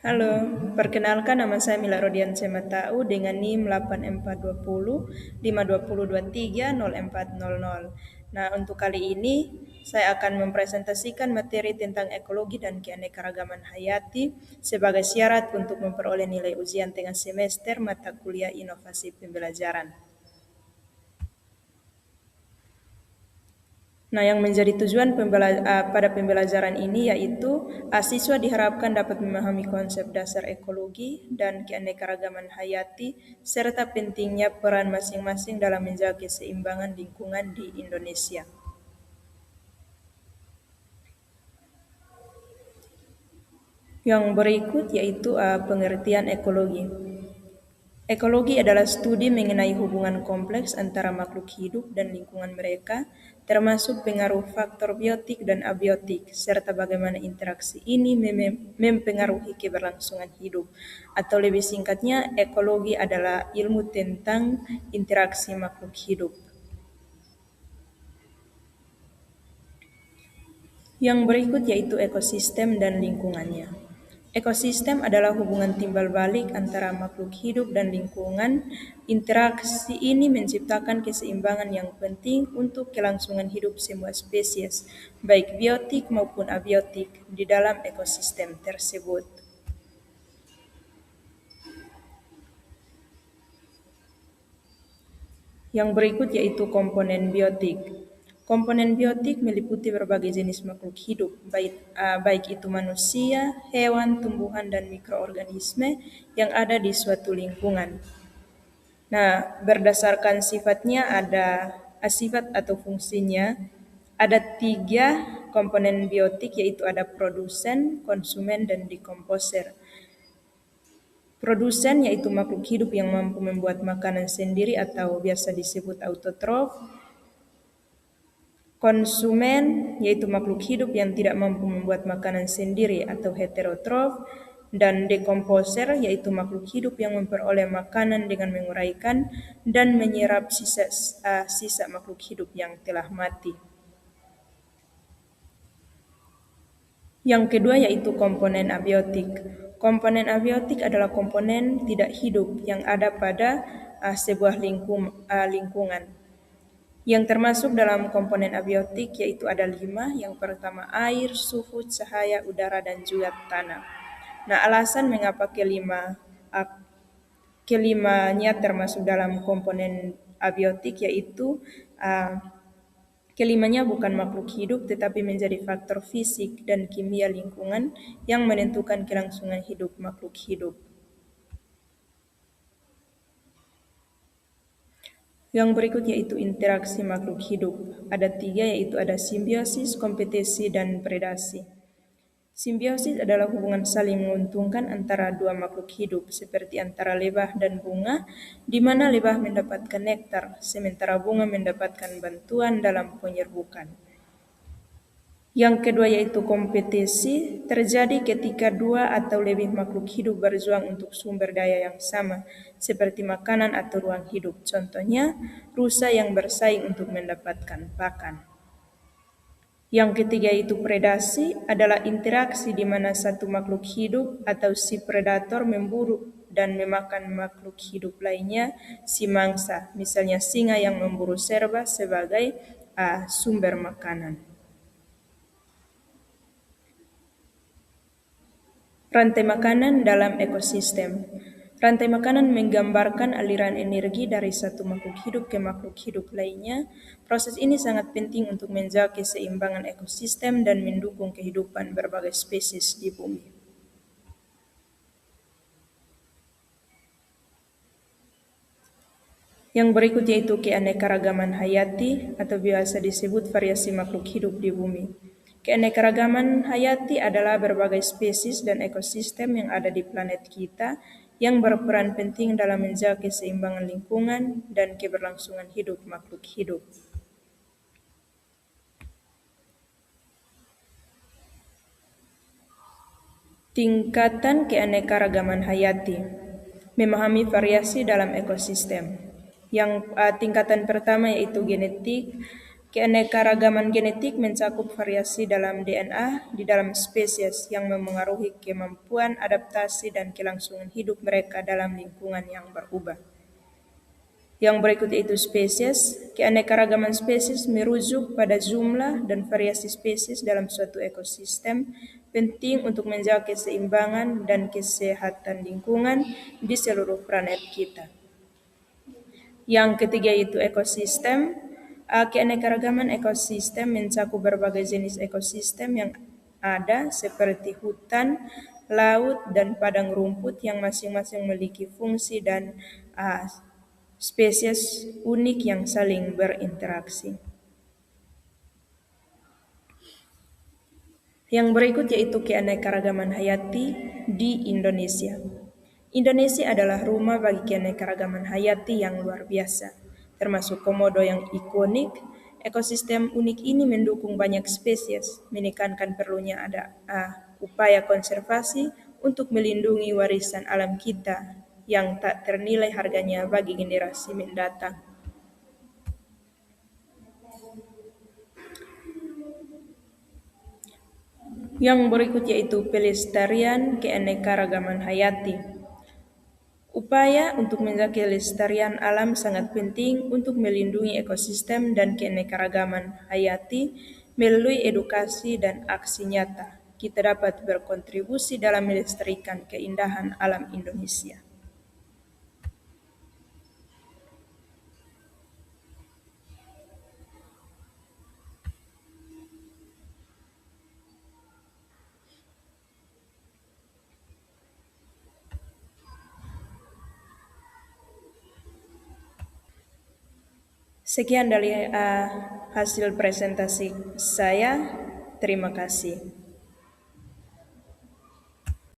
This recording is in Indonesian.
Halo, perkenalkan nama saya Mila Rodian Cematau dengan NIM 8420 520230400. Nah, untuk kali ini saya akan mempresentasikan materi tentang ekologi dan keanekaragaman hayati sebagai syarat untuk memperoleh nilai ujian tengah semester mata kuliah inovasi pembelajaran. Nah, yang menjadi tujuan pada pembelajaran ini yaitu siswa diharapkan dapat memahami konsep dasar ekologi dan keanekaragaman hayati serta pentingnya peran masing-masing dalam menjaga keseimbangan lingkungan di Indonesia. Yang berikut yaitu pengertian ekologi. Ekologi adalah studi mengenai hubungan kompleks antara makhluk hidup dan lingkungan mereka, termasuk pengaruh faktor biotik dan abiotik, serta bagaimana interaksi ini mempengaruhi keberlangsungan hidup. Atau lebih singkatnya, ekologi adalah ilmu tentang interaksi makhluk hidup. Yang berikut yaitu ekosistem dan lingkungannya. Ekosistem adalah hubungan timbal balik antara makhluk hidup dan lingkungan. Interaksi ini menciptakan keseimbangan yang penting untuk kelangsungan hidup semua spesies, baik biotik maupun abiotik, di dalam ekosistem tersebut. Yang berikut yaitu komponen biotik. Komponen biotik meliputi berbagai jenis makhluk hidup, baik itu manusia, hewan, tumbuhan, dan mikroorganisme yang ada di suatu lingkungan. Nah, berdasarkan sifatnya sifat atau fungsinya, ada 3 komponen biotik yaitu ada produsen, konsumen, dan dekomposer. Produsen yaitu makhluk hidup yang mampu membuat makanan sendiri atau biasa disebut autotrof. Konsumen yaitu makhluk hidup yang tidak mampu membuat makanan sendiri atau heterotrof. Dan dekomposer yaitu makhluk hidup yang memperoleh makanan dengan menguraikan dan menyerap sisa makhluk hidup yang telah mati. Yang kedua yaitu komponen abiotik. Komponen abiotik adalah komponen tidak hidup yang ada pada sebuah lingkungan. Yang termasuk dalam komponen abiotik yaitu ada 5. Yang pertama air, suhu, cahaya, udara, dan juga tanah. Nah, alasan mengapa kelimanya termasuk dalam komponen abiotik yaitu kelimanya bukan makhluk hidup tetapi menjadi faktor fisik dan kimia lingkungan yang menentukan kelangsungan hidup makhluk hidup. Yang berikut yaitu interaksi makhluk hidup. Ada 3 yaitu ada simbiosis, kompetisi, dan predasi. Simbiosis adalah hubungan saling menguntungkan antara 2 makhluk hidup seperti antara lebah dan bunga, di mana lebah mendapatkan nektar sementara bunga mendapatkan bantuan dalam penyerbukan. Yang kedua yaitu kompetisi, terjadi ketika 2 atau lebih makhluk hidup berjuang untuk sumber daya yang sama, seperti makanan atau ruang hidup. Contohnya, rusa yang bersaing untuk mendapatkan pakan. Yang ketiga yaitu predasi, adalah interaksi di mana satu makhluk hidup atau si predator memburu dan memakan makhluk hidup lainnya, si mangsa, misalnya singa yang memburu serba sebagai sumber makanan. Rantai makanan dalam ekosistem. Rantai makanan menggambarkan aliran energi dari satu makhluk hidup ke makhluk hidup lainnya. Proses ini sangat penting untuk menjaga keseimbangan ekosistem dan mendukung kehidupan berbagai spesies di bumi. Yang berikut yaitu keanekaragaman hayati atau biasa disebut variasi makhluk hidup di bumi. Keanekaragaman hayati adalah berbagai spesies dan ekosistem yang ada di planet kita yang berperan penting dalam menjaga keseimbangan lingkungan dan keberlangsungan hidup makhluk hidup. Tingkatan keanekaragaman hayati. Memahami variasi dalam ekosistem. Yang tingkatan pertama yaitu genetik. Keanekaragaman genetik mencakup variasi dalam DNA di dalam spesies yang memengaruhi kemampuan adaptasi dan kelangsungan hidup mereka dalam lingkungan yang berubah. Yang berikut itu spesies. Keanekaragaman spesies merujuk pada jumlah dan variasi spesies dalam suatu ekosistem, penting untuk menjaga keseimbangan dan kesehatan lingkungan di seluruh planet kita. Yang ketiga itu ekosistem. Keanekaragaman ekosistem mencakup berbagai jenis ekosistem yang ada seperti hutan, laut, dan padang rumput yang masing-masing memiliki fungsi dan spesies unik yang saling berinteraksi. Yang berikut yaitu keanekaragaman hayati di Indonesia. Indonesia adalah rumah bagi keanekaragaman hayati yang luar biasa, termasuk komodo yang ikonik. Ekosistem unik ini mendukung banyak spesies, menekankan perlunya ada upaya konservasi untuk melindungi warisan alam kita yang tak ternilai harganya bagi generasi mendatang. Yang berikut yaitu pelestarian keanekaragaman hayati. Upaya untuk menjaga kelestarian alam sangat penting untuk melindungi ekosistem dan keanekaragaman hayati melalui edukasi dan aksi nyata. Kita dapat berkontribusi dalam melestarikan keindahan alam Indonesia. Sekian dari hasil presentasi saya. Terima kasih.